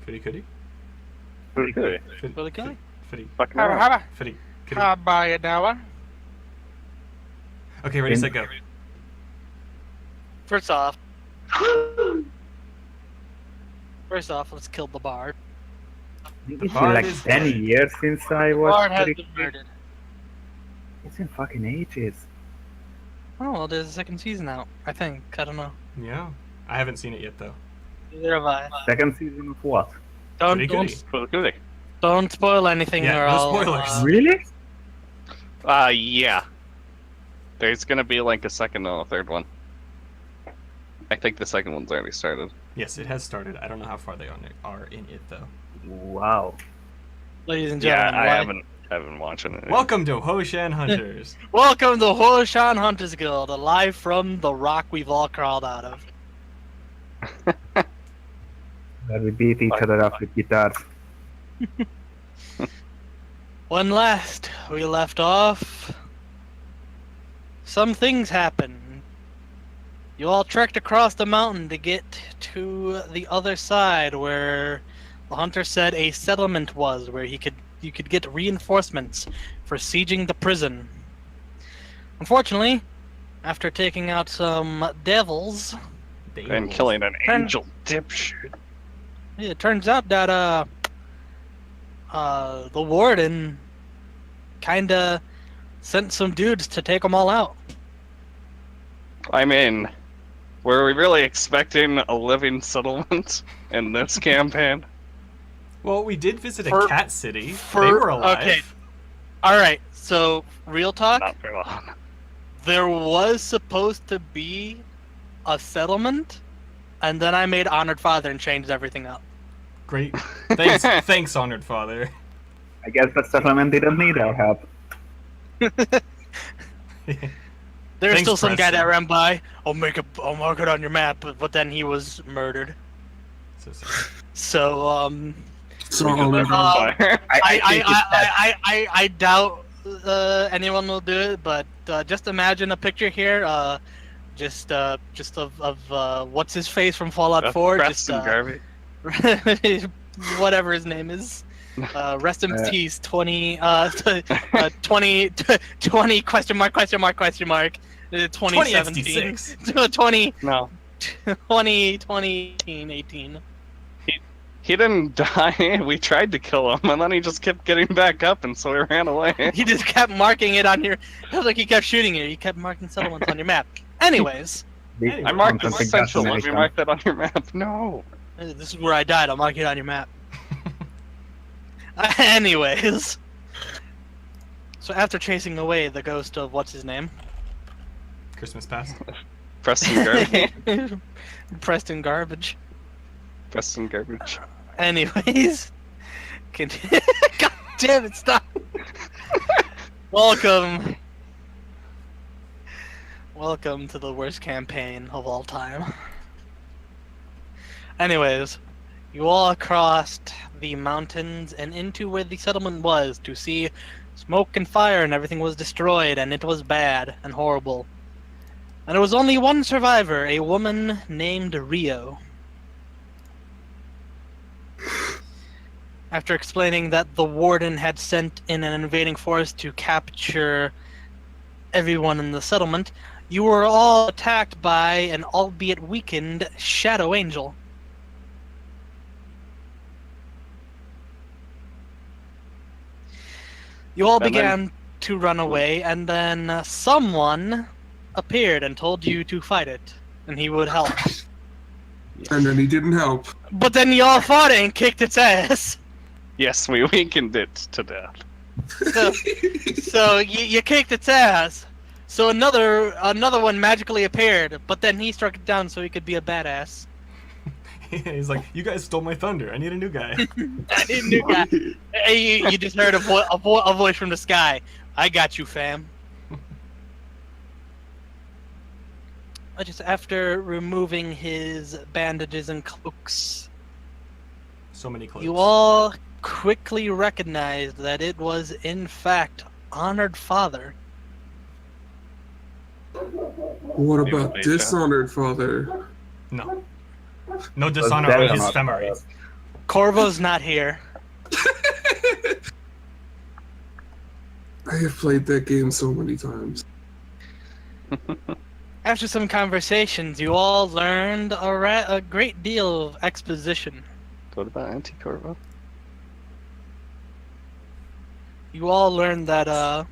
Fitty Cuddy? Pretty good. Really good. Fitty. Fucking How hell. about Fitty. how about it now? Okay, ready, set, go. First off, let's kill the bard. It's been bard like is 10 dead. years since I The was bard has pretty been kid. murdered. It's been fucking ages. Oh, well, there's a second season out, I think. I don't know. Yeah. I haven't seen it yet, though. Neither have I. Second season of what? Don't Pretty don't goody. Pretty good. don't spoil anything, Yeah, or no I'll. spoilers. Really? Yeah. There's gonna be like a second and a third one. I think the second one's already started. Yes, it has started. I don't know how far they are in it, though. Wow. Ladies and Yeah, gentlemen, I haven't watched it. Welcome to Huoshan Hunters. welcome to Huoshan Hunters Guild, live from the rock we've all crawled out of. Where we beat each other up with guitars. When last we left off, some things happened. You all trekked across the mountain to get to the other side where the hunter said a settlement was, where you could get reinforcements for sieging the prison. Unfortunately, after taking out some devils, And killing an angel dipshit. it turns out that the warden kinda sent some dudes to take them all out. I mean, were we really expecting a living settlement in this campaign? Well, we did visit a For- cat city. They were alive. Okay. Alright, so real talk, Not very long. there was supposed to be a settlement, and then I made Honored Father and changed everything up. Great. Thanks, honored father. I guess the settlement didn't need our help. There's Thanks, still some guy Preston. that ran by, I'll mark it on your map, but then he was murdered. So sorry. So, So We could live Uh, on fire. I doubt anyone will do it, but just imagine a picture here, just of what's his face from Fallout 4, just Preston Garvey. whatever his name is. Rest in peace. 20 question mark 2017 2066. 20 No. 2018. He didn't die. We tried to kill him, and then he just kept getting back up, and so he ran away. He just kept marking it on your. It was like he kept shooting you. He kept marking settlements on your map. Anyways, Anyway, I marked the Something essential. If you fascinating. mark that on your map, no. this is where I died. I'll mark it on your map. Anyways, so after chasing away the ghost of what's his name, Christmas past. Preston Garvey. Preston Garbage. Preston Garbage. Anyways, God damn it! Stop. Welcome to the worst campaign of all time. Anyways, you all crossed the mountains and into where the settlement was to see smoke and fire, and everything was destroyed, and it was bad and horrible. And there was only one survivor, a woman named Rio. After explaining that the warden had sent in an invading force to capture everyone in the settlement, you were all attacked by an albeit weakened shadow angel. You all And then- began to run away, and then someone appeared and told you to fight it, and he would help. and then he didn't help. But then you all fought it and kicked its ass. Yes, we weakened it to death. So you kicked its ass. So another one magically appeared, but then he struck it down so he could be a badass. He's like, you guys stole my thunder. I need a new guy. I need a new guy. Hey, you just heard a voice from the sky. I got you, fam. Just after removing his bandages and cloaks, So many clothes. you all quickly recognized that it was in fact Honored Father. What about Beautiful. dishonored father? No. No dishonor That on is his not- ephemery. Corvo's not here. I have played that game so many times. After some conversations, you all learned a great deal of exposition. What about Anti-Corvo? You all learned that,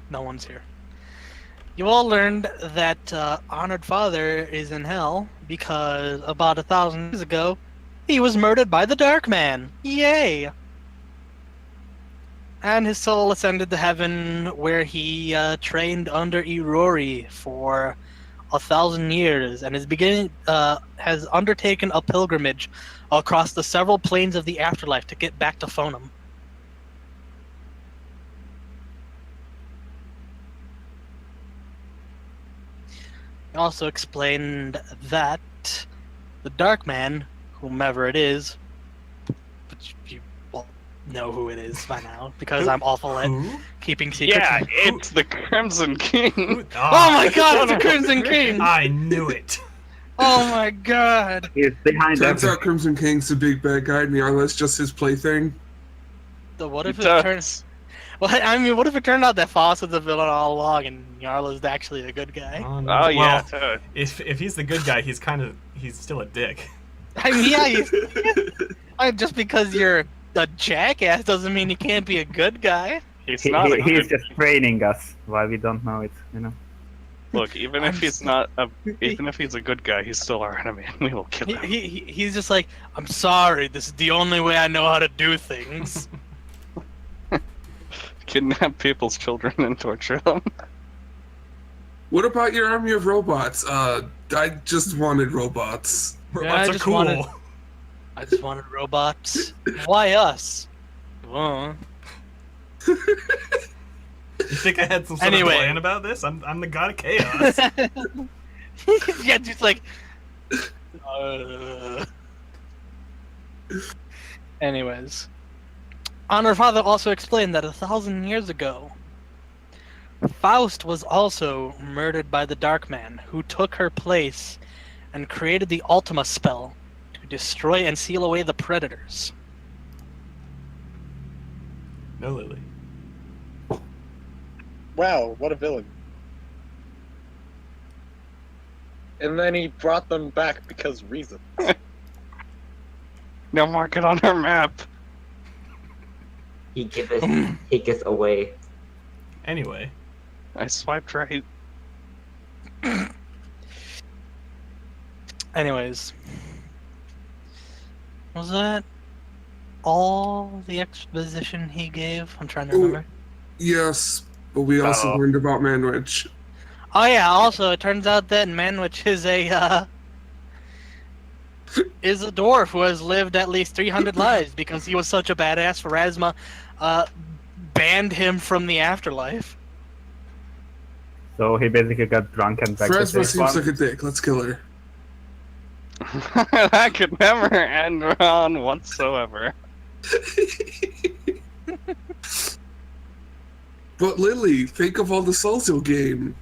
no one's here. You all learned that, Honored Father is in hell because about 1,000 years ago, he was murdered by the Dark Man. Yay! And his soul ascended to heaven where he, trained under Irori for 1,000 years and has undertaken a pilgrimage across the several planes of the afterlife to get back to Phonum. He also explained that the Dark Man, whomever it is, which you will know who it is by now, because I'm awful at Who? keeping secrets. Yeah, it's the Crimson King. Oh my god, it's the Crimson King! I knew it. Oh my god! He's behind Turns out everything. Crimson King's the big bad guy, and Yarla's just his plaything. So what if It it does. turns... Well, I mean, what if it turned out that Foss was the villain all along and Yarla's actually a good guy? Oh, no. Oh yeah, Well, totally. if he's the good guy, he's still a dick. I mean, yeah, just because you're a jackass doesn't mean you can't be a good guy. He's not a He's good. just training us. Why we don't know it, you know? Look, even if he's not a, even if he's a good guy, he's still our enemy, and we will kill him. He's just like, I'm sorry, this is the only way I know how to do things. Kidnap people's children and torture them. What about your army of robots? I just wanted robots. Robots are just cool. I just wanted robots. Why us? Well, You think I had some sort Anyway. of plan about this? I'm the god of chaos. yeah, just like. Anyways, Honor Father also explained that 1,000 years ago, Faust was also murdered by the Dark Man, who took her place and created the Ultima spell to destroy and seal away the predators. No, Lily. Wow, what a villain. And then he brought them back because reason. Now mark it on our map. He take us away. Anyway, I swiped right. Anyways, was that all the exposition he gave? I'm trying to Ooh. remember. Yes, but we also Uh-oh. learned about Manwich. Oh yeah, also it turns out that Manwich is a dwarf who has lived at least 300 lives because he was such a badass. Pharasma banned him from the afterlife. So he basically got drunk and back to Phrasma save seems one. like a dick. Let's kill her. That could never end wrong whatsoever. But Lily, think of all the souls you'll gain.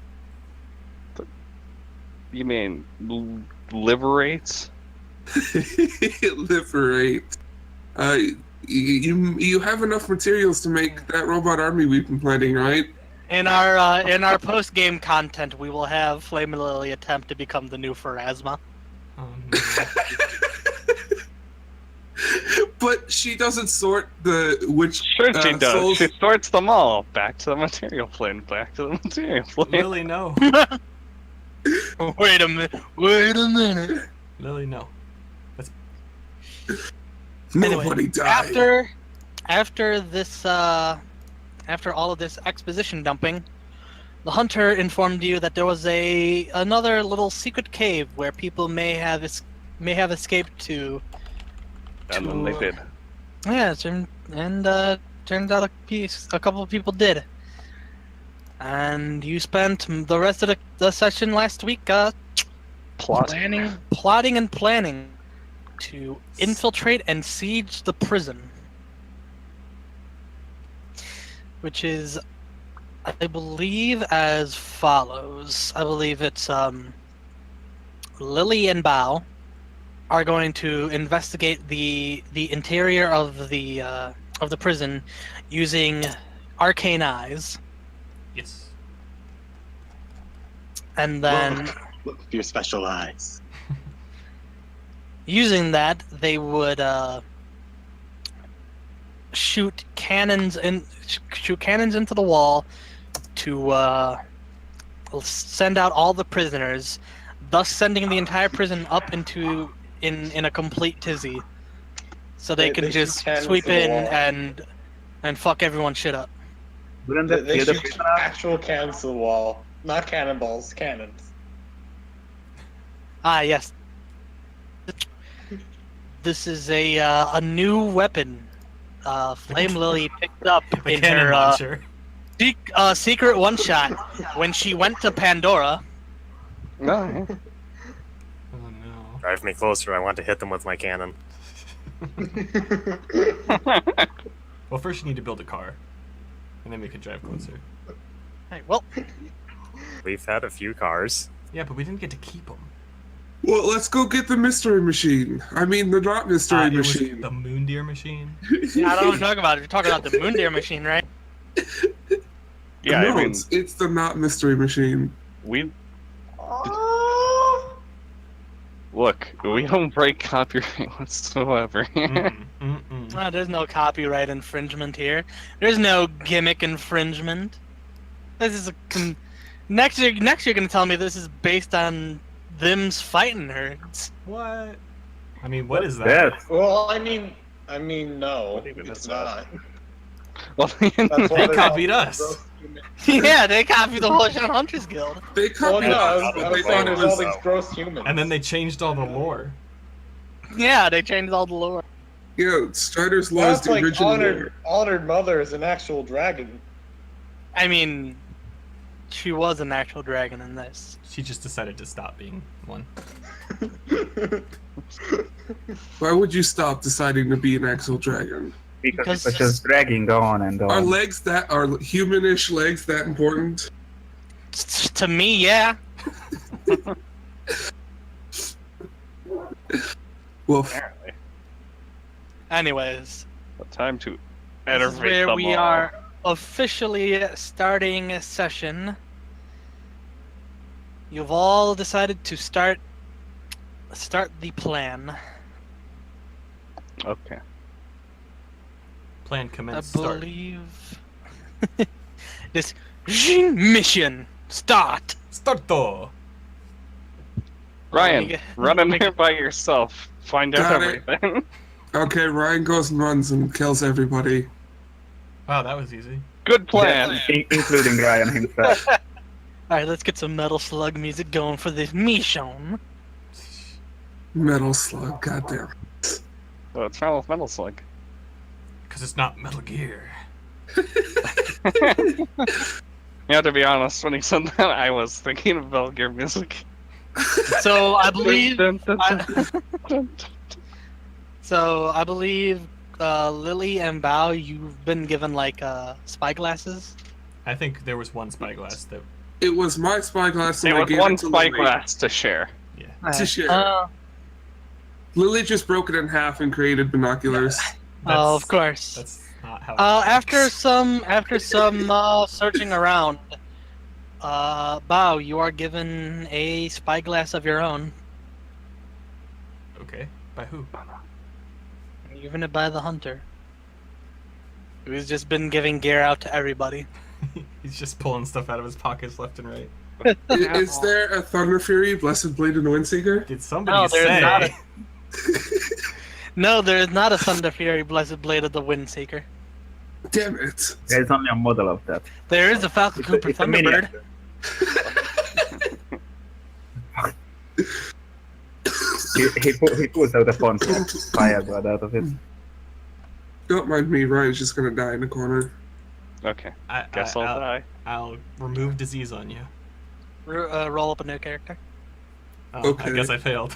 You mean liberates? Liberate. You have enough materials to make that robot army we've been planning, right? In our post game content, we will have Flame Lily attempt to become the new Pharasma. no. But she doesn't sort the which Sure she does. souls. She sorts them all. Back to the material plane. Back to the material plane. Lily, no. Wait a minute. Wait a minute. Lily, no. Nobody died. After all of this exposition dumping, the hunter informed you that there was another little secret cave where people may have escaped to. And then they did. Yeah, turns out a couple of people did. And you spent the rest of the session last week Plot. plotting and planning to infiltrate and siege the prison. Which is, I believe, as follows. I believe it's Lily and Bao are going to investigate the interior of the prison using arcane eyes, Yes. and then Look with your special eyes. using that they would shoot cannons into the wall to send out all the prisoners, thus sending the entire prison up in a complete tizzy, so they can shoot just cannons sweep to the in wall. and fuck everyone's shit up. Wouldn't They, that they kill the shoot prisoner? actual cannons to the wall, not cannonballs, cannons. Ah, yes. This is a new weapon. Flame Lily picked up The in cannon her launcher. secret one shot when she went to Pandora. No. Oh no. Drive me closer. I want to hit them with my cannon. Well, first you need to build a car, and then we could drive closer. Hey, well, We've had a few cars. Yeah, but we didn't get to keep them. Well, let's go get the mystery machine. I mean, the not mystery It was machine. the moon deer machine. yeah, I don't know what you're talking about. You're talking about the moon deer machine, right? Yeah, no, I mean, it's the not mystery machine. we look. We don't break copyright whatsoever. Mm-mm, mm-mm. There's no copyright infringement here. There's no gimmick infringement. This is next. You're gonna tell me this is based on them's fighting herds. What? I mean, what is that? Yes. Well, I mean, no, What even it's is not. Well, That's why They they're copied called us. gross human- Yeah, they copied the Huoshan Hunters Guild. They Well, copied no, I us, was, but I they was saying thought it there's all was. these gross humans. And then they changed all the lore. Yeah, they changed all the lore. Yeah, Strider's Law is That's the like original lore. honored mother is an actual dragon. I mean, she was an actual dragon in this. She just decided to stop being one. Why would you stop deciding to be an actual dragon? Because Because- it's just dragging on and Are on. legs that are humanish legs that important? To me, yeah. Woof. apparently, Anyways, time to this is enervate where them we all. are officially starting a session. You've all decided to start the plan. Okay. Plan I commence start. believe this mission start. Starto! Ryan, get- run in let me there get- by yourself. Find out Got it. everything. Okay, Ryan goes and runs and kills everybody. Wow, that was easy. Good plan. Including Ryan himself. Alright, let's get some Metal Slug music going for this mission. Metal Slug, goddamn. What's wrong with Metal Slug? Because it's not Metal Gear. Yeah, to be honest, when he said that, I was thinking of Metal Gear music. So I believe Dun, dun, dun, I- dun. I believe Lily and Bao, you've been given like spy glasses. I think there was one spyglass that. It was my spyglass and It I was gave one it to spyglass to share. Yeah. To share. Uh, Lily just broke it in half and created binoculars. oh, of course. That's not how. After some searching around, Bao, you are given a spyglass of your own. Okay. By who? Given it by the hunter, who's just been giving gear out to everybody. He's just pulling stuff out of his pockets left and right. Is there a Thunder Fury, Blessed Blade, and Windseeker? Did somebody No, there's say? not No, there is not a Thunder Fury, Blessed Blade of the Windseeker. Damn it. There's only a model of that. There is a Falcon Cooper It's a Thunderbird. miniature. He pulls out a bunch of fireblood out of it. Don't mind me, Ryan's just gonna die in the corner. Okay, I, guess I, I'll I'll, die. I'll remove disease on you. Roll up a new character. Oh, Okay. I guess I failed.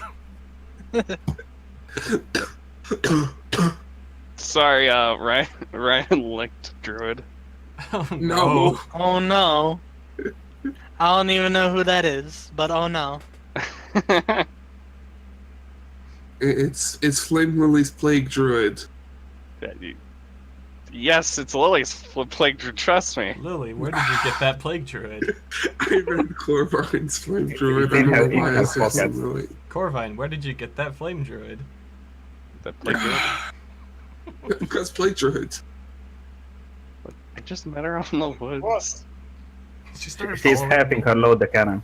Sorry, Ryan licked Druid. Oh, No. Oh no. I don't even know who that is, but oh no. It's Flame Lily's Plague Druid. Yes, it's Lily's plague druid, trust me. Lily, where did you get that plague druid? I read Corvine's Flame It Druid. I didn't don't have know why I enough said Flame pockets. Lily. Corvine, where did you get that flame druid? That plague druid. Because Plague Druid. I just met her out in the woods. She started She's following helping her load the cannon.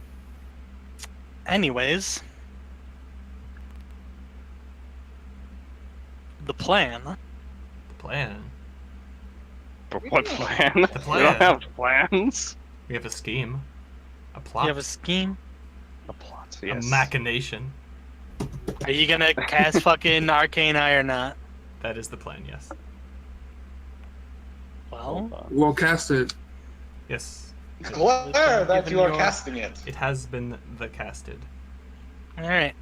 Anyways, the plan. the plan. But what plan? The We plan. don't have plans. We have a scheme. A plot. You have a scheme. A plot, a yes. machination. Are you gonna cast fucking Arcane Eye or not? That is the plan, yes. Well, Hold on. Well, cast it. Yes. Glare that Given you are your- casting it. It has been the casted. alright.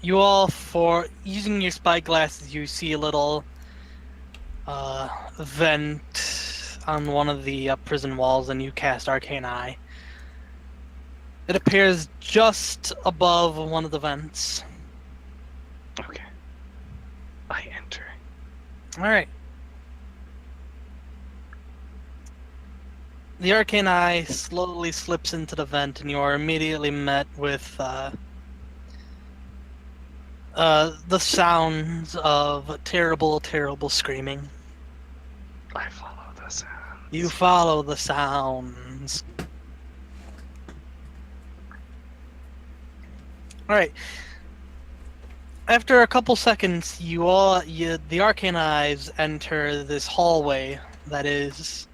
You all, for using your spyglasses, you see a little vent on one of the prison walls, and you cast Arcane Eye. It appears just above one of the vents. Okay. I enter. Alright. The Arcane Eye slowly slips into the vent, and you are immediately met with the sounds of terrible, terrible screaming. I follow the sound. You follow the sounds. Alright. After a couple seconds, the Arcane Eyes enter this hallway that is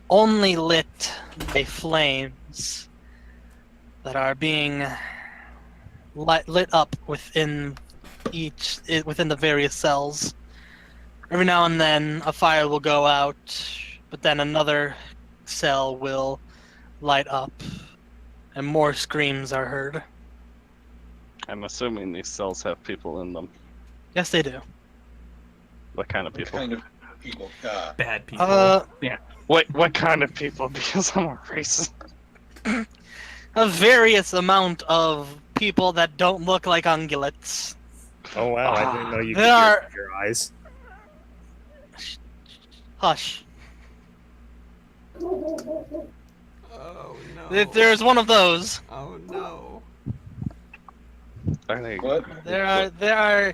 only lit by flames that are being lit up within the various cells. Every now and then a fire will go out, but then another cell will light up and more screams are heard. I'm assuming these cells have people in them. Yes, they do. What kind of What people? kind of people? Bad people. What kind of people? Because I'm a racist. A various amount of people that don't look like ungulates. Oh wow, I didn't know you could There are- hear your eyes. Hush. oh no. There's one of those. Oh no. Are they? What? There are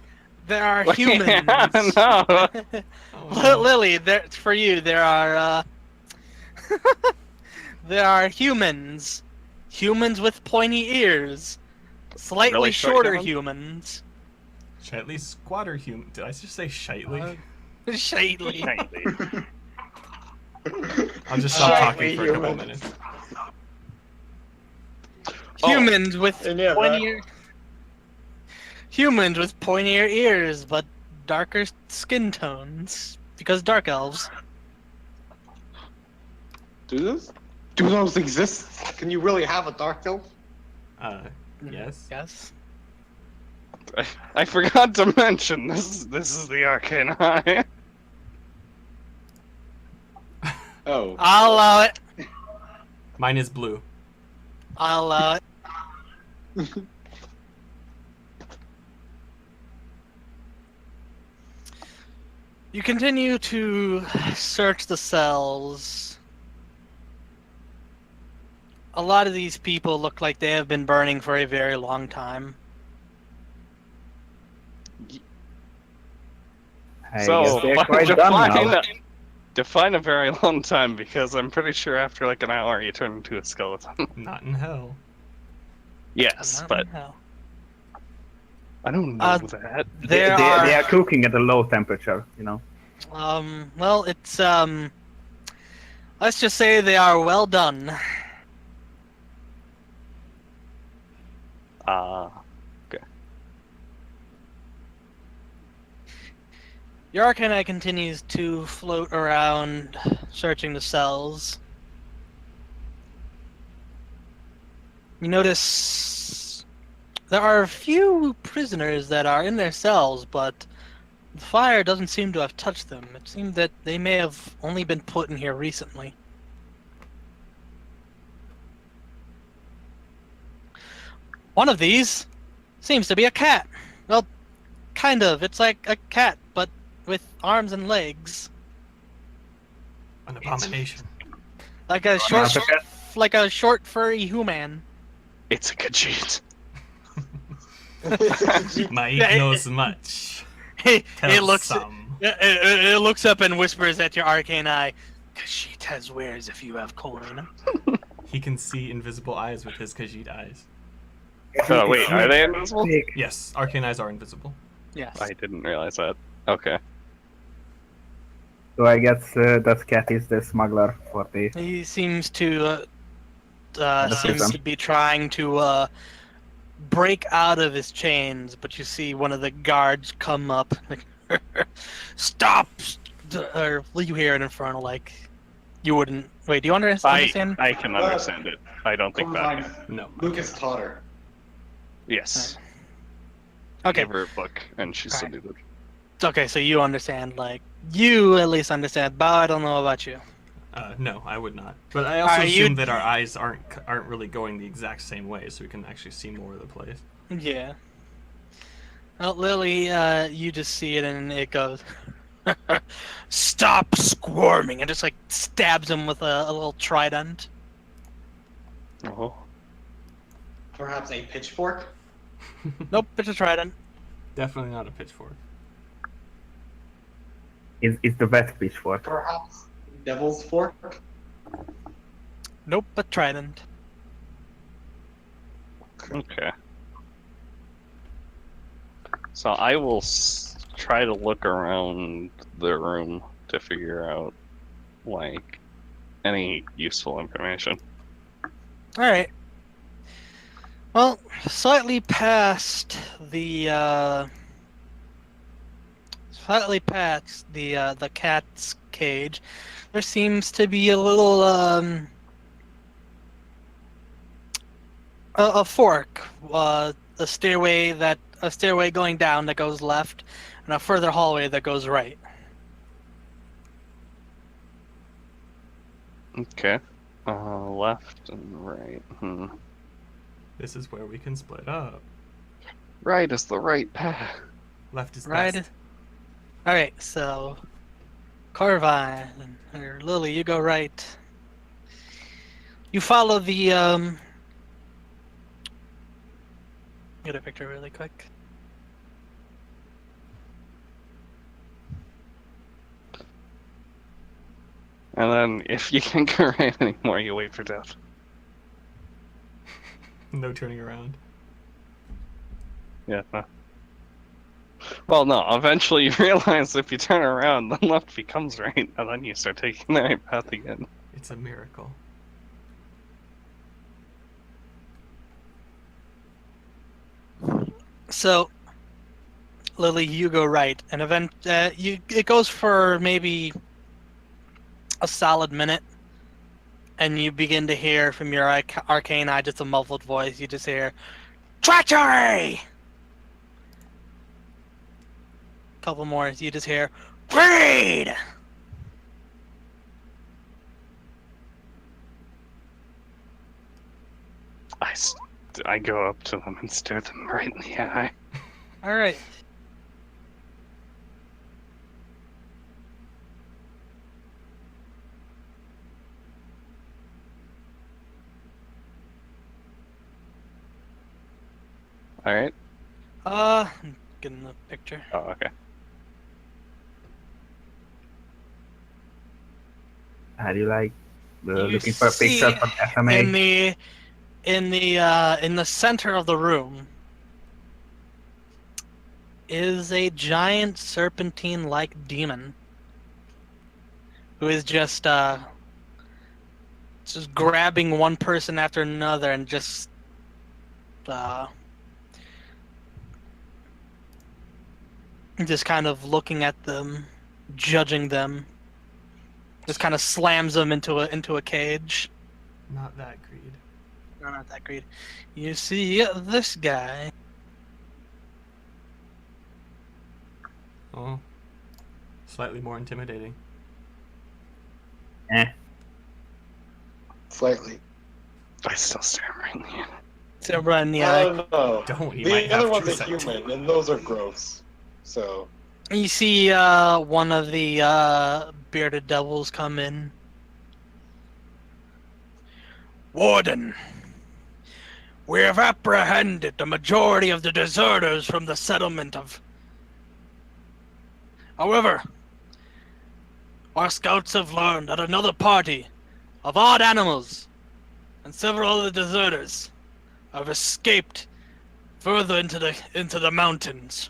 humans. No. Oh, no. Lily, for you, there are there are humans. Humans with pointy ears. Slightly Really short shorter humans? humans. Shitely squatter human. Did I just say shitely? Shitely. I'll just stop talking Shitely for a couple human. minutes. Humans with Yeah, pointier. Humans with pointier ears, but darker skin tones because dark elves. Do those exist? Can you really have a dark elf? Yes. Yes. I forgot to mention this is the Arcane Eye. Oh. I'll allow it. Mine is blue. I'll allow it. You continue to search the cells. A lot of these people look like they have been burning for a very long time. I So guess they're quite done now. define a very long time, because I'm pretty sure after like an hour you turn into a skeleton. Not in hell. Yes, Not but now. I don't know that. They are cooking at a low temperature, you know. Well, it's let's just say they are well done. Your Arcane Eye continues to float around, searching the cells. You notice there are a few prisoners that are in their cells, but the fire doesn't seem to have touched them. It seems that they may have only been put in here recently. One of these seems to be a cat. Well, kind of. It's like a cat, but with arms and legs. An abomination. Like a short furry human. It's a Khajiit. Mike knows much. It Tell looks some. it looks up and whispers at your arcane eye. Khajiit has wares if you have coin. He can see invisible eyes with his Khajiit eyes. Oh, wait, are they invisible? Yes, arcane eyes are invisible. Yes. I didn't realize that. Okay. So I guess that cat is the smuggler for the... He seems to system. be trying to break out of his chains, but you see one of the guards come up. Like, stop! Or you hear an infernal like you wouldn't. Wait, do you understand? I can understand it. I don't think that. No. Lucas taught her. Yes. Okay. Gave her a book, and she Alright. saluted. Okay, so you understand. Like you at least understand. But I don't know about you. No, I would not. But I also Are you- assume that our eyes aren't really going the exact same way, so we can actually see more of the place. Yeah. Well, Lily, you just see it and it goes. Stop squirming! And just like stabs him with a little trident. Oh. Perhaps a pitchfork? Nope, it's a trident. Definitely not a pitchfork. It's the wet pitchfork. Perhaps devil's fork? Nope, a trident. Okay. So I will try to look around the room to figure out, like, any useful information. Alright. Well, slightly past the cat's cage, there seems to be a little a fork, a stairway going down that goes left, and a further hallway that goes right. Okay. Left and right. This is where we can split up. Right is the right path. Left is Right. best. Alright, so Carvine or Lily, you go right. You follow the get a picture really quick. And then if you can't go right anymore, you wait for death. No turning around. Yeah. Well, no. Eventually, you realize if you turn around, the left becomes right, and then you start taking the right path again. It's a miracle. So, Lily, you go right, and it goes for maybe a solid minute, and you begin to hear from your arcane eye just a muffled voice. You just hear, treachery! Couple more, you just hear, greed! I go up to them and stare them right in the eye. Alright. Alright. I'm getting the picture. Oh, okay. Are you like You looking for see pictures from FMA? in the center of the room is a giant serpentine-like demon who is just grabbing one person after another and just kind of looking at them, judging them. Just kind of slams them into a cage. Not that greed. No, not that great. You see this guy. Oh. Slightly more intimidating. Slightly. I still stare him right in the eye. It's right in the I eye. don't know. Don't. You The might other have one's true a sight, too. human, and those are gross. So, You see one of the bearded devils come in. Warden, we have apprehended the majority of the deserters from the settlement of... However, our scouts have learned that another party of odd animals and several other deserters have escaped further into the mountains.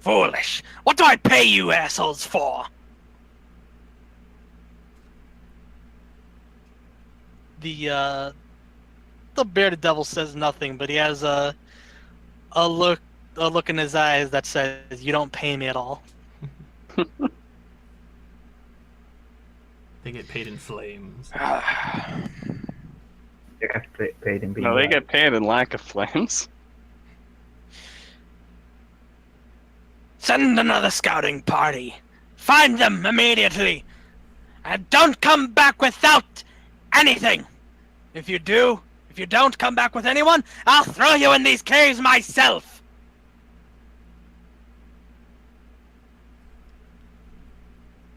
Foolish! What do I pay you assholes for? The bearded devil says nothing, but he has a look in his eyes that says, "You don't pay me at all." They get paid in flames. You get paid in being No, they right. get paid in lack of flames. Send another scouting party. Find them immediately. And don't come back without anything. If you don't come back with anyone, I'll throw you in these caves myself.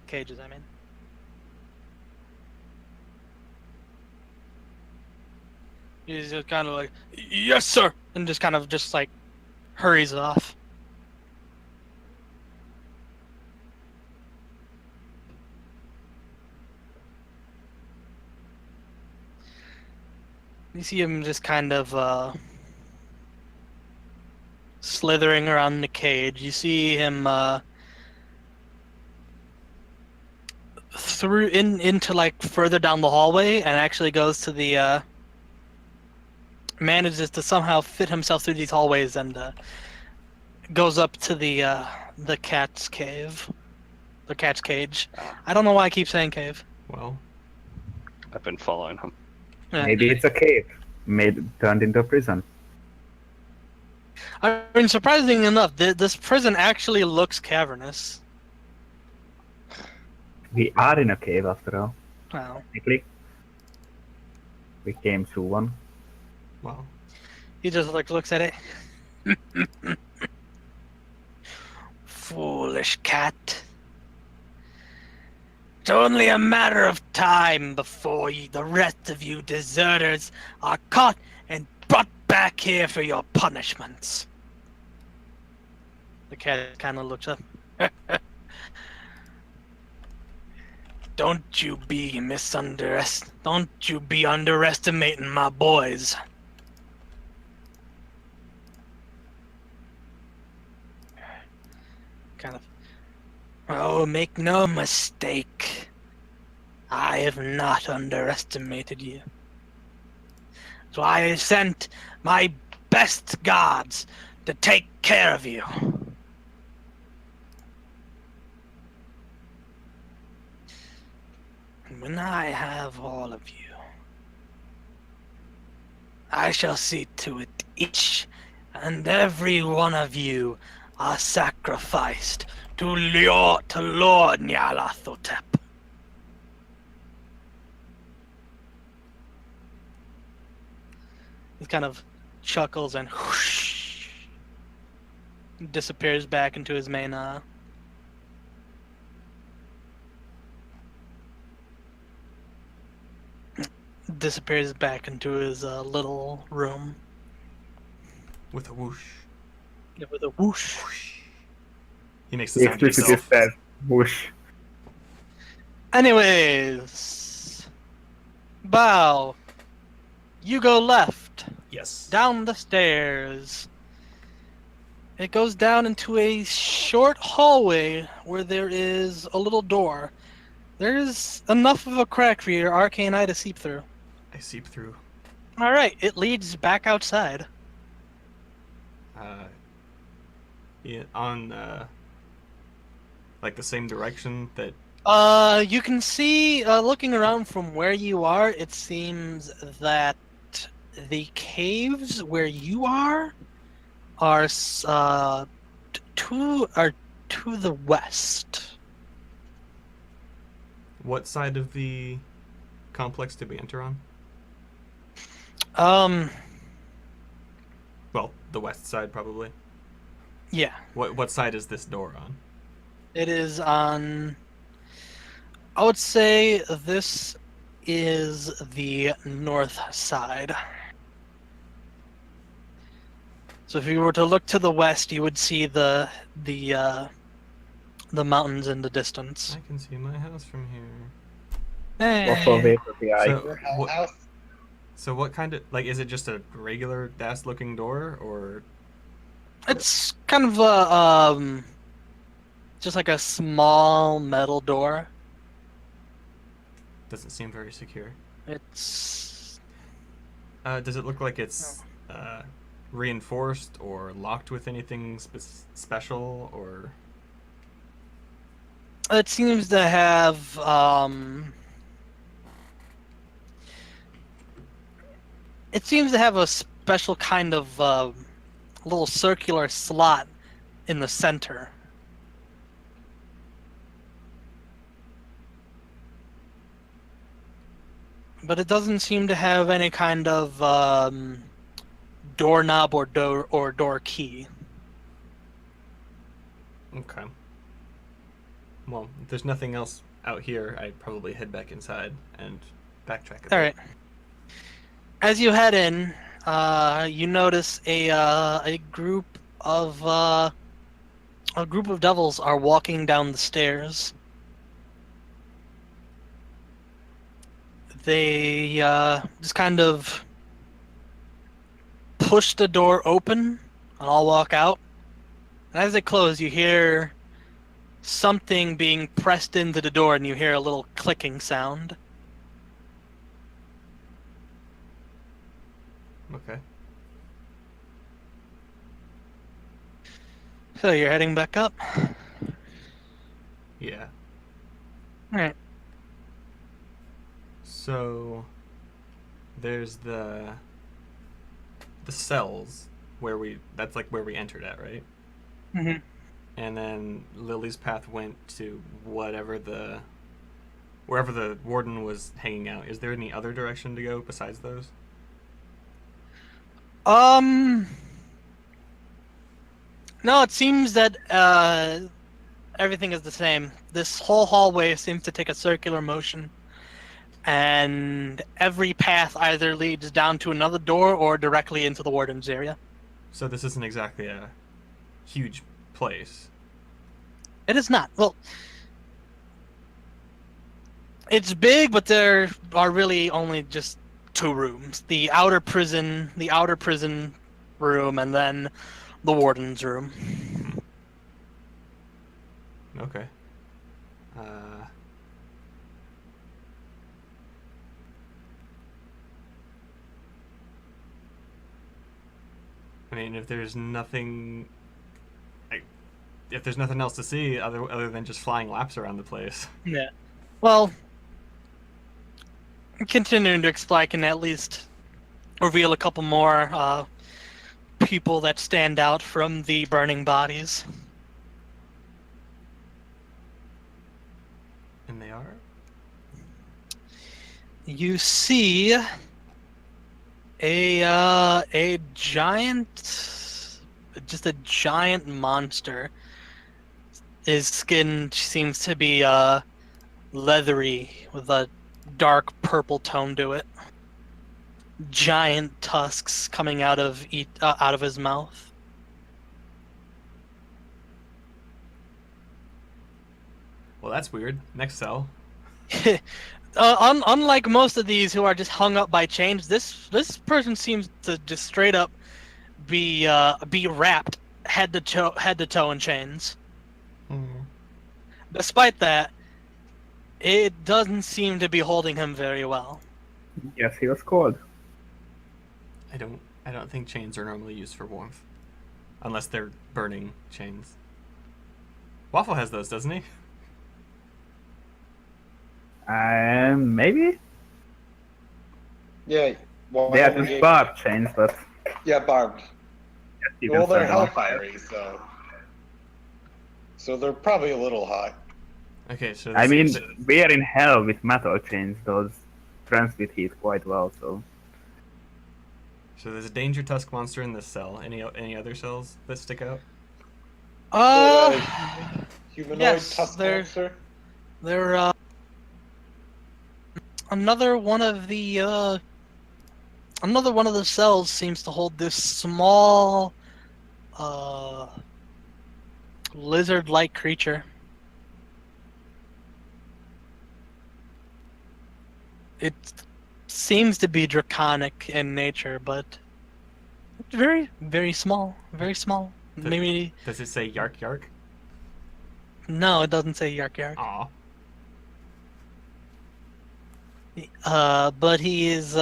Cages, I mean. He's just kind of like, yes, sir, and just kind of just like hurries off. You see him just kind of slithering around the cage. You see him through into like further down the hallway, and actually goes to the manages to somehow fit himself through these hallways and goes up to the cat's cave, the cat's cage. I don't know why I keep saying cave. Well, I've been following him. Yeah. Maybe it's a cave turned into a prison. I mean, surprisingly enough, this prison actually looks cavernous. We are in a cave after all. Wow. Technically. We came through one. well. He just like looks at it. Foolish cat. It's only a matter of time before the rest of you deserters are caught and brought back here for your punishments. The cat kind of looks up. Don't you be underestimating my boys. Kind of. Oh, make no mistake. I have not underestimated you. So I sent my best guards to take care of you. And when I have all of you, I shall see to it each and every one of you are sacrificed to Lord Nyarlathotep. He kind of chuckles and whoosh, disappears back into his main disappears back into his little room. With a whoosh. Yeah, with a whoosh. He makes the The sound explicit himself. says, whoosh. Anyways, Bow, you go left, Yes. down the stairs. It goes down into a short hallway where there is a little door. There's enough of a crack for your arcane eye to seep through. I seep through. Alright, it leads back outside. Yeah, on like the same direction that. You can see, looking around from where you are, it seems that the caves where you are to the west. What side of the complex did we enter on? Well, the west side probably. Yeah. What side is this door on? It is on. I would say this is the north side. So if you were to look to the west, you would see the mountains in the distance. I can see my house from here. Waffle Hey. with the eye. Your house? So what kind of is it just a regular DAS looking door or It's kind of a just like a small metal door. doesn't seem very secure? It's Does it look like it's reinforced or locked with anything special or? it seems to have it seems to have a special kind of little circular slot in the center. But it doesn't seem to have any kind of doorknob or door key. Okay. Well, if there's nothing else out here, I'd probably head back inside and backtrack a bit. All right. As you head in, you notice a group of devils are walking down the stairs. They just kind of push the door open, and all walk out. And as they close, you hear something being pressed into the door, and you hear a little clicking sound. Okay. So you're heading back up? Yeah. Alright. So there's the cells where that's like where we entered at, right? Mm-hmm. And then Lily's path went to wherever the warden was hanging out. Is there any other direction to go besides those? No, it seems that everything is the same. This whole hallway seems to take a circular motion, and every path either leads down to another door or directly into the warden's area. So this isn't exactly a huge place. It is not. Well, it's big, but there are really only just two rooms: the outer prison room, and then the warden's room. Okay. I mean, if there's nothing else to see other than just flying laps around the place. Yeah. Well, continuing to explain, I can at least reveal a couple more people that stand out from the burning bodies. And they are? You see a giant, just a giant monster. His skin seems to be leathery with a dark purple tone to it. Giant tusks coming out of his mouth. Well, that's weird. Next cell. Unlike most of these who are just hung up by chains, this person seems to just straight up be wrapped head to toe in chains. Despite that, it doesn't seem to be holding him very well. Yes, he was cold. I don't think chains are normally used for warmth, unless they're burning chains. Waffle has those, doesn't he? Maybe? Yeah. Well, They are just barbed chains, but Yeah, barbed. yes, you Well, can they're start off. hellfiery, so they're probably a little hot. Okay, so I mean, this, we are in hell with metal chains. Those transmit heat quite well, so So there's a danger tusk monster in this cell. Any other cells that stick out? Humanoid Yes, tusk there- monster. There, another one of the cells seems to hold this small, lizard-like creature. It seems to be draconic in nature, but it's very, very small. Very small. Th- Maybe Does it say yark yark? no, it doesn't say yark yark. Aw. But he is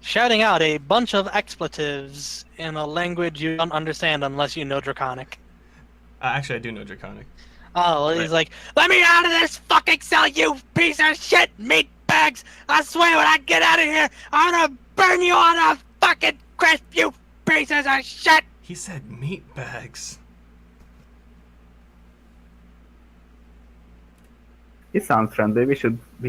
shouting out a bunch of expletives in a language you don't understand unless you know Draconic. Actually, I do know Draconic. Oh, well, he's like, "Let me out of this fucking cell, you piece of shit meat bags! I swear, when I get out of here, I'm gonna burn you on a fucking crisp, you pieces of shit!" He said meat bags. he sounds friendly. We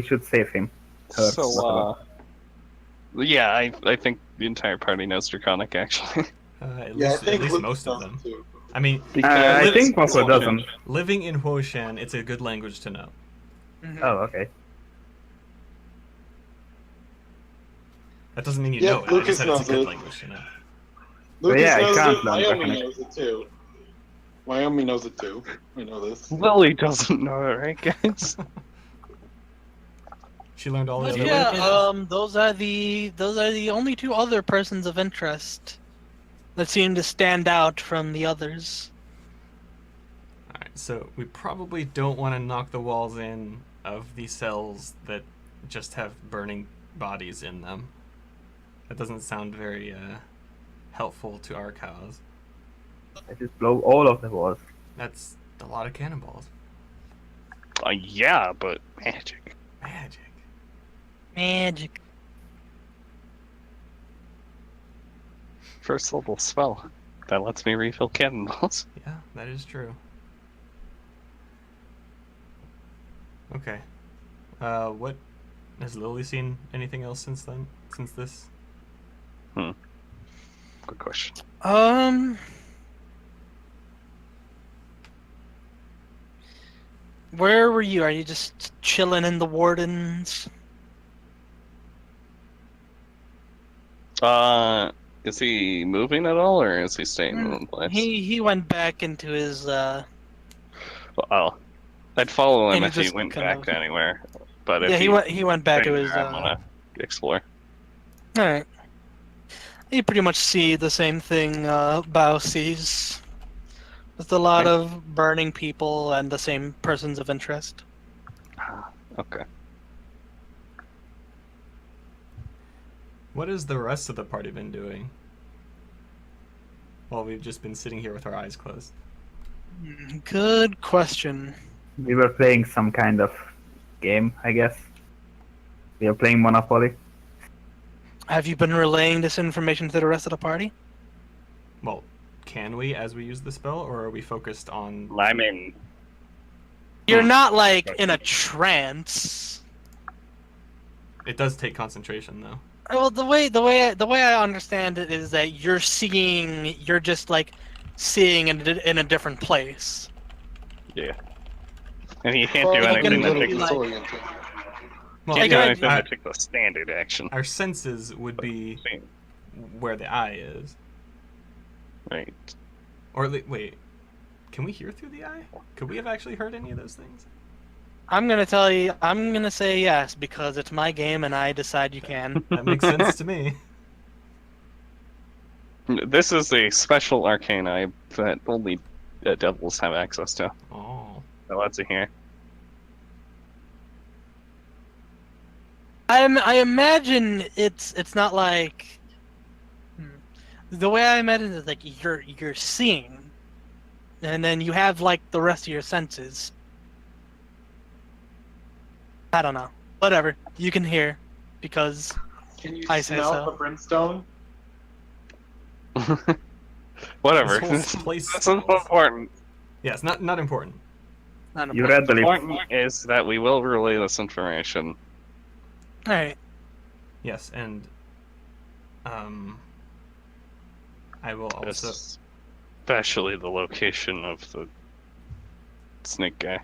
should save him. Her, So, whatever. yeah, I think the entire party knows Draconic, actually. At Yeah, I least, think at least Luke most of does them. too. I mean, I lives- think Waffle doesn't. living in Huoshan, it's a good language to know. Oh, okay. That doesn't mean you Yeah, know it. I Lucas just said it's a knows good it. language to know. Lucas yeah, I knows can't it. learn Wyoming Draconic. knows it too. Wyoming knows it too. We know this. Lily doesn't know it, right, guys? She learned all the But other yeah, languages. those are the only two other persons of interest that seem to stand out from the others. Alright, so we probably don't want to knock the walls in of these cells that just have burning bodies in them. That doesn't sound very helpful to our cause. I just blow all of the walls. That's a lot of cannonballs. Yeah, but magic. Magic. Magic. First level spell. That lets me refill cannonballs. Yeah, that is true. Okay. What has Lily seen anything else since then? Since this? Good question. Where were you? Are you just chilling in the wardens? Is he moving at all, or is he staying in one place? He went back into his Well, I'd follow him And he if he just went kind back of- anywhere. But if yeah, he went back to stayed his there, I'm gonna explore. Alright. You pretty much see the same thing Bao sees. With a lot of burning people and the same persons of interest. Okay. What has the rest of the party been doing? While we've just been sitting here with our eyes closed. Good question. We were playing some kind of game, I guess. We are playing Monopoly. Have you been relaying this information to the rest of the party? Well, can we as we use the spell, or are we focused on... I'm in. You're not like in a trance. It does take concentration, though. Well, the way I understand it is that you're just like seeing in a different place. Yeah. And you can't do Well, anything can that be takes like- disoriented. Well, can't Yeah, do I- anything our, that takes the standard action. our senses would be where the eye is. Right. Or, wait, can we hear through the eye? Could we have actually heard any of those things? I'm gonna say yes because it's my game and I decide you can. That makes sense to me. This is a special arcane eye that only devils have access to. Oh. That lets you hear. I imagine it's not like the way I imagine it is like you're seeing, and then you have like the rest of your senses. I don't know. Whatever. You can hear because Can you I say smell so. the brimstone? Whatever. This whole place That's smells. not important. Yeah, it's not important. not You important. read the lips. Important is that we will relay this information All right. Yes, and I will also. Especially the location of the snake guy.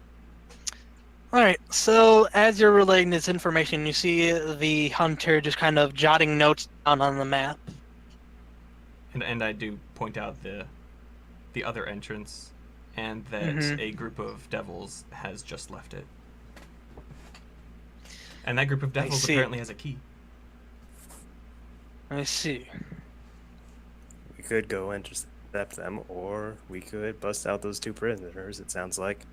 All right. So as you're relaying this information, you see the hunter just kind of jotting notes down on the map. And I do point out the other entrance, and that Mhm. a group of devils has just left it. And that group of devils see. apparently has a key. I see. We could go intercept them, or we could bust out those 2 prisoners, it sounds like.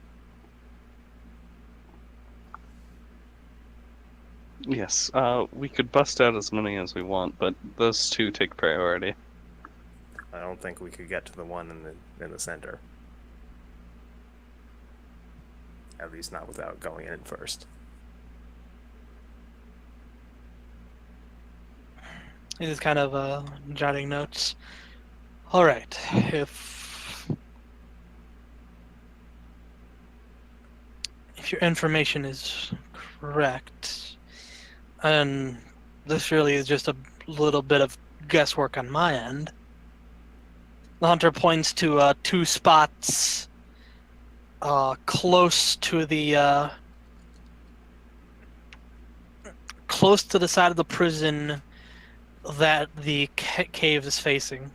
Yes, we could bust out as many as we want, but those 2 take priority. I don't think we could get to the one in the center. At least not without going in first. He's just kind of jotting notes. All right. If your information is correct, and this really is just a little bit of guesswork on my end, the hunter points to 2 spots close to the side of the prison that the cave is facing.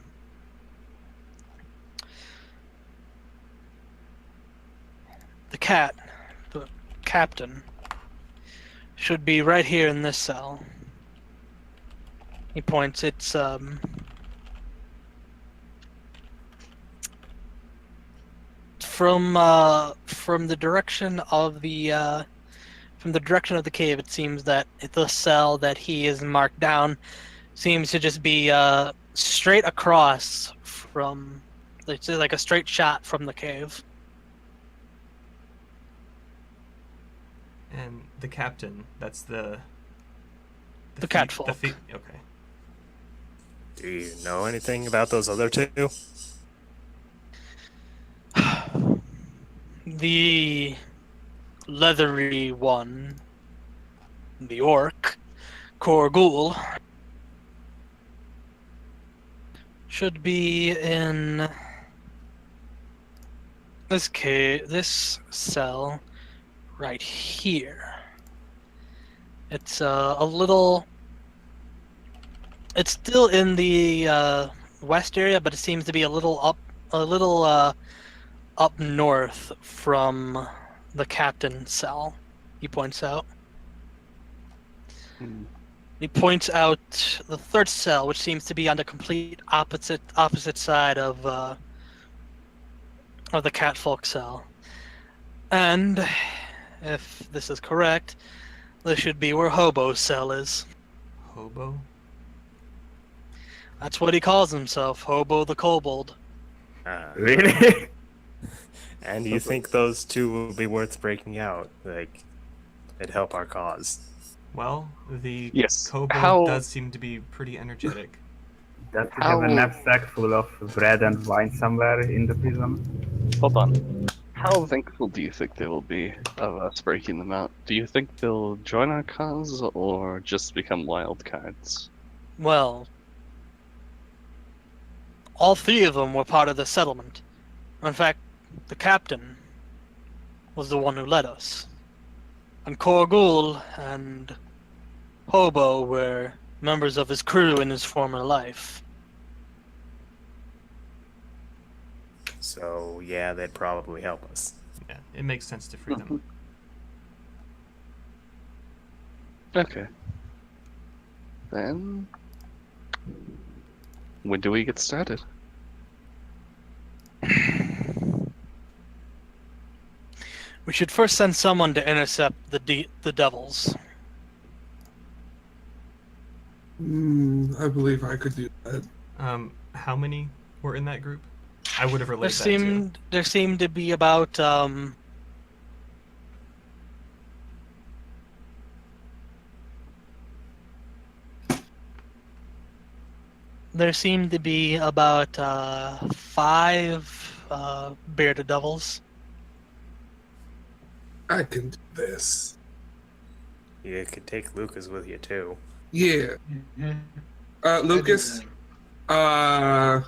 The captain, should be right here in this cell. He points. It's from the direction of the cave. It seems that the cell that he is marked down seems to just be straight across from. It's like a straight shot from the cave. And the captain, that's the catfolk. okay. Do you know anything about those other 2? The leathery one, the orc, Korgul, should be in this cell right here. It's a little. It's still in the west area, but it seems to be a little up north from the captain's cell. He points out. He points out the 3rd cell, which seems to be on the complete opposite side of the catfolk cell. And if this is correct, this should be where Hobo's cell is. Hobo? That's what he calls himself, Hobo the Kobold. Really? And you think those 2 will be worth breaking out? Like, it'd help our cause. Well, the Yes. kobold does seem to be pretty energetic. Does he have a knapsack full of bread and wine somewhere in the prison? Hold on. How thankful do you think they will be of us breaking them out? Do you think they'll join our cause, or just become wildcards? Well, all 3 of them were part of the settlement. In fact, the captain was the one who led us. And Korgul and Hobo were members of his crew in his former life. So, yeah, they'd probably help us. Yeah, it makes sense to free them. Okay. Then, when do we get started? We should first send someone to intercept the devils. I believe I could do that. How many were in that group? I would have There relayed that too. seemed to be about there seemed to be about 5 bearded devils. I can do this. You could take Lucas with you too. Yeah. Mm-hmm. Lucas, I'm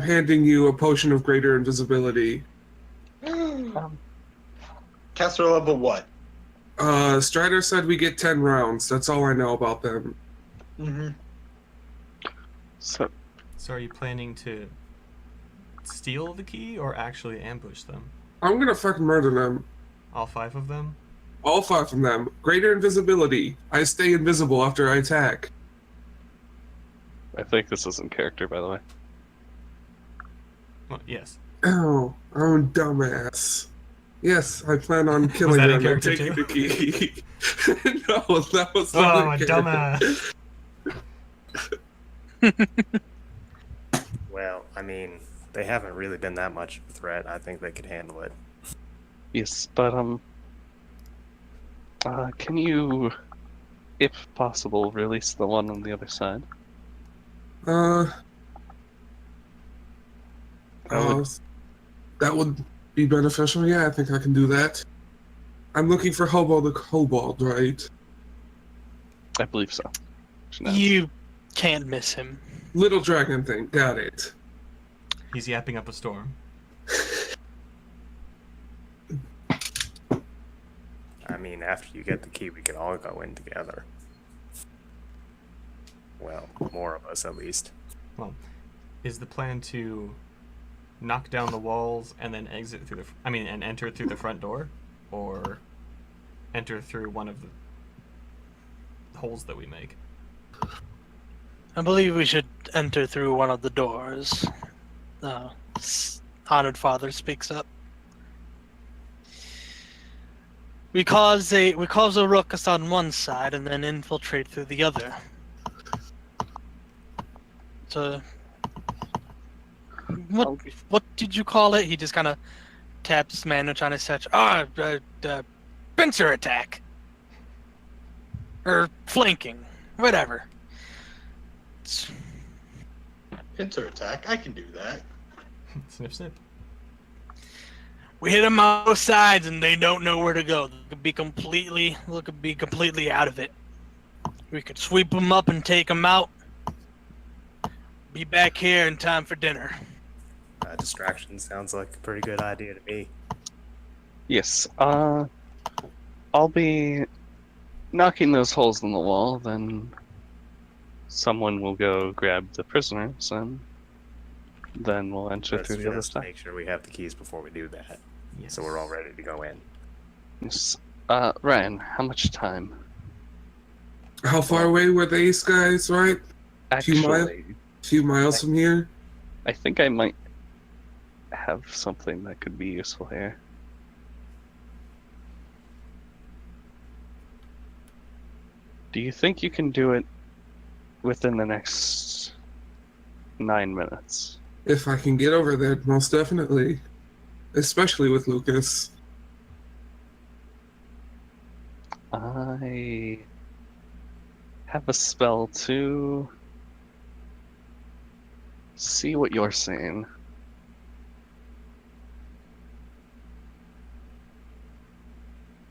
handing you a potion of greater invisibility. Caster level what? Strider said we get 10 rounds. That's all I know about them. Mm-hmm. So, So are you planning to steal the key or actually ambush them? I'm gonna fucking murder them. All 5 of them? All 5 of them. Greater invisibility. I stay invisible after I attack. I think this is in character, by the way. Well, yes. Oh, I'm a dumbass. Yes, I plan on killing that in them and character taking too? the key. No, that was Oh, not I'm a in character. dumbass. Well, I mean, they haven't really been that much of a threat. I think they could handle it. Yes, but can you, if possible, release the one on the other side? Uh, that would be beneficial. Yeah, I think I can do that. I'm looking for Hobo the Kobold, right? I believe so. You can't miss him. Little dragon thing. Got it. He's yapping up a storm. I mean, after you get the key, we can all go in together. Well, more of us at least. Well, is the plan to knock down the walls and then exit through and enter through the front door, or enter through one of the holes that we make? I believe we should enter through one of the doors. Honored Father speaks up. We cause a ruckus on one side and then infiltrate through the other. So, what did you call it? He just kind of taps Manwich on his chest. Pincer attack, or flanking, whatever. Pincer attack. I can do that. Snip, snip. We hit them on both sides, and they don't know where to go. They could be completely out of it. We could sweep them up and take them out. Be back here in time for dinner. Distraction sounds like a pretty good idea to me. Yes, I'll be knocking those holes in the wall, then someone will go grab the prisoners, and then we'll enter Let's through the other just side. make sure we have the keys before we do that, Yes. so we're all ready to go in. Yes. Ryan, how much time? How far away were these guys, right? Actually, Few miles from here? I think I might have something that could be useful here. Do you think you can do it within the next 9 minutes? If I can get over there, most definitely. Especially with Lucas. I have a spell to see what you're saying.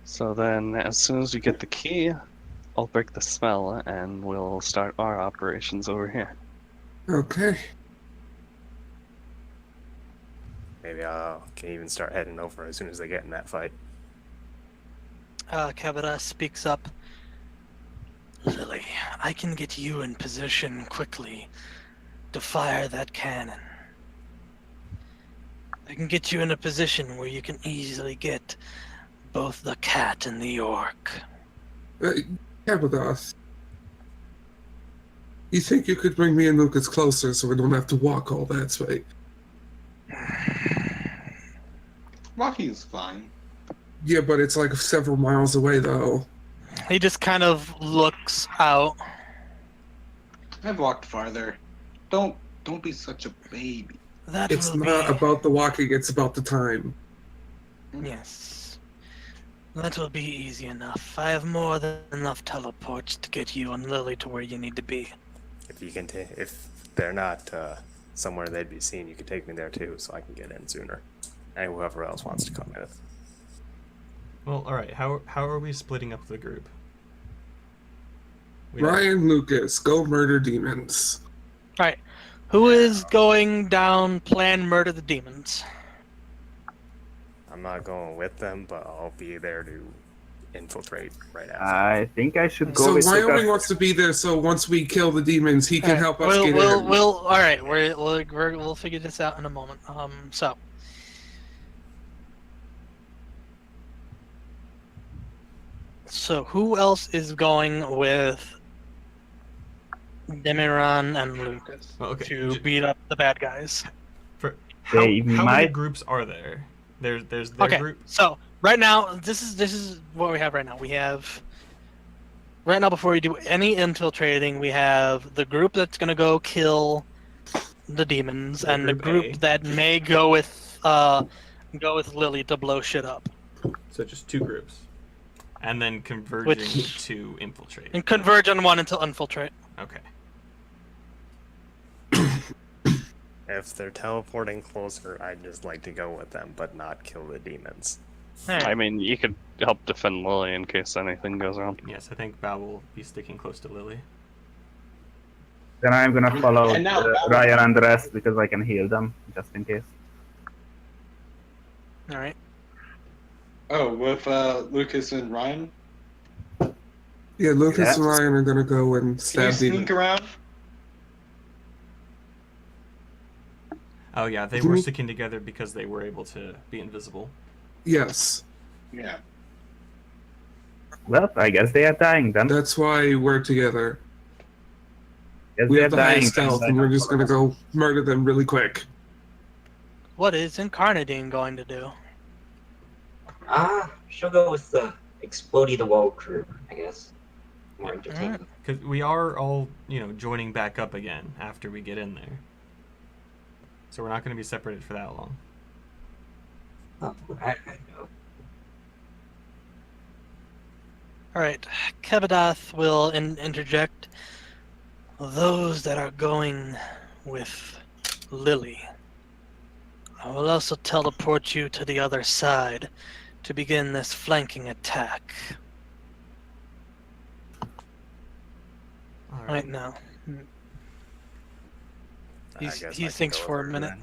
So then, as soon as we get the key, I'll break the spell and we'll start our operations over here. Okay. Maybe I can even start heading over as soon as they get in that fight. Kavada speaks up. Lily, I can get you in position quickly to fire that cannon. I can get you in a position where you can easily get both the cat and the orc. Capados. You think you could bring me and Lucas closer so we don't have to walk all that way? Walking is fine. Yeah, but it's like several miles away, though. He just kind of looks out. I've walked farther. Don't be such a baby. That It's will not be... about the walking, it's about the time. Yes. That will be easy enough. I have more than enough teleports to get you and Lily to where you need to be. If you can, if they're not somewhere they'd be seen, you can take me there too, so I can get in sooner. And whoever else wants to come with. Well, all right. How are we splitting up the group? We have- Ryan Lucas, go murder demons. All right. Who is going down? Plan murder the demons. I'm not going with them, but I'll be there to infiltrate right after. I think I should go So with Wyoming Lucas. wants to be there, so once we kill the demons, he can Alright, help us get in. all right. We'll figure this out in a moment. So who else is going with Demiran and Lucas Well, okay, to beat up the bad guys? How They many might- groups are there? There's their Okay, group. so right now, this is what we have right now. We have right now, before we do any infiltrating, we have the group that's gonna go kill the demons, The and the group group A. that may go with Lily to blow shit up. So just two groups, and then converging Which- to infiltrate. And converge on one until infiltrate. Okay. If they're teleporting closer, I'd just like to go with them, but not kill the demons. Alright. I mean, you could help defend Lily in case anything goes wrong. Yes, I think Val will be sticking close to Lily. Then I'm gonna follow And now- Ryan and the rest because I can heal them just in case. All right. Oh, with Lucas and Ryan? Yeah, Lucas Yeah. and Ryan are gonna go and Can you stab sneak demons. around? Oh yeah, they were Mhm. sticking together because they were able to be invisible. Yes, Yeah. Well, I guess they are dying then. that's why we're together. Guess We they are have the dying. highest stealth, and we're just gonna go murder them really quick. What is Incarnadine going to do? She'll go with the exploding the wall crew, I guess. More entertaining. Because we are all, joining back up again after we get in there. So we're not going to be separated for that long. Oh, I know. All right. Kebadath will interject. Those that are going with Lily, I will also teleport you to the other side to begin this flanking attack. All Right now. I He's- guess he I can thinks go for a over minute. then.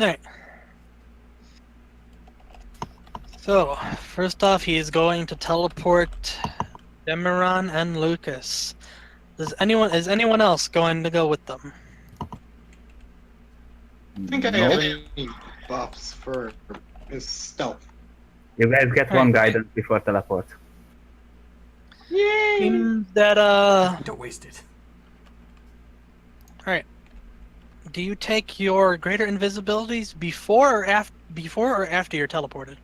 Alright. So, first off, he is going to teleport Demiran and Lucas. Is anyone else going to go with them? I think I have any buffs for his stealth. You guys get one guidance before teleport. Seems that Don't waste it. do you take your greater invisibilities before or after you're teleported?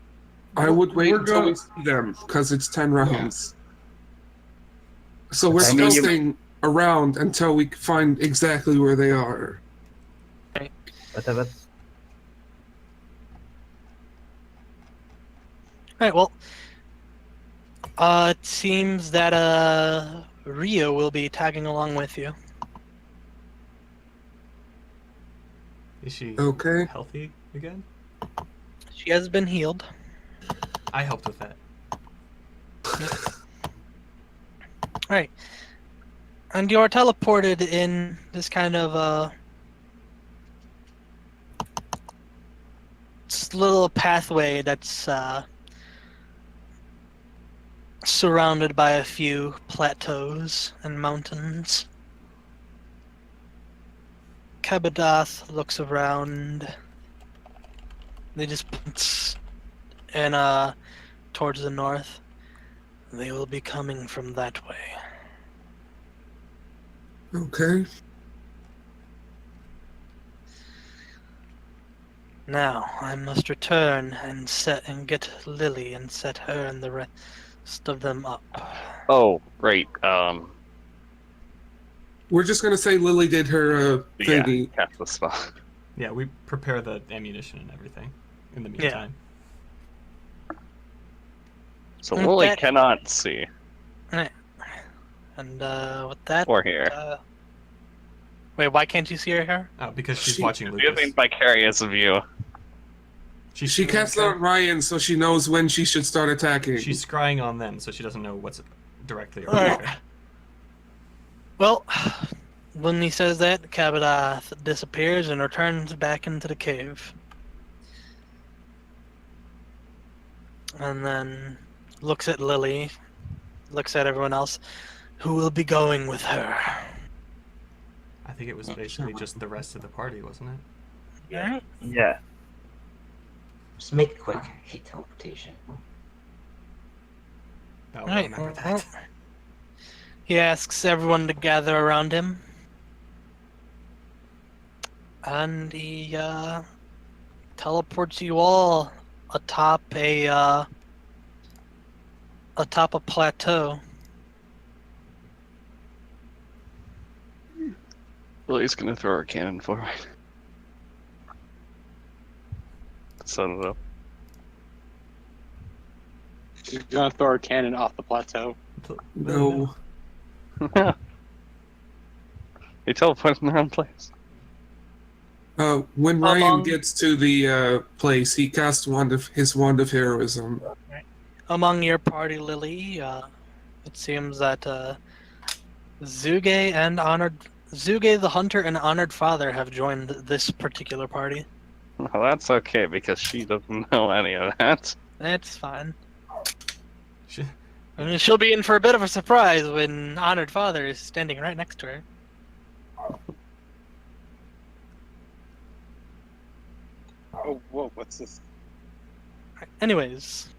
I would wait We're until we going- see them, because it's 10 rounds. So we're I mean, you- stealthing around until we find exactly where they are. Whatever. Alright, well, it seems that Rio will be tagging along with you. Is she Okay. healthy again? She has been healed. I helped with that. Alright. And you're teleported in this kind of little pathway that's surrounded by a few plateaus and mountains. Kebadath looks around. They just points and towards the north. They will be coming from that way. Okay. Now I must return and get Lily and set her and the rest of them up. Oh, right. We're just gonna say Lily did her Yeah, thingy. cast the spell. Yeah, we prepare the ammunition and everything in the Yeah. meantime. So Mm, Lily that- cannot see And with that, or hear. Wait, why can't you see her hair? Oh, because she's She- watching Using Lucas. vicarious view. She casts it on Ryan so she knows when she should start attacking. She's scrying on them, so she doesn't know what's directly around Alright. her. Well, when he says that, Kabadath disappears and returns back into the cave. And then looks at Lily, looks at everyone else. Who will be going with her? I think it was basically just the rest of the party, wasn't it? Alright. Yeah. Just make it quick. I hate teleportation. I'll Right, remember well, that. he asks everyone to gather around him. And he teleports you all atop a plateau. Lily's gonna throw her cannon forward. Set it up. She's gonna throw her cannon off the plateau. No. They teleport in the wrong place. When Ryan Among- gets to the place, he casts his wand of heroism. Among your party, Lily, it seems that Zuge the Hunter and Honored Father have joined this particular party. Well, that's okay because she doesn't know any of that. That's fine. She- I mean, she'll be in for a bit of a surprise when Honored Father is standing right next to her. Oh, whoa, what's this? Anyways,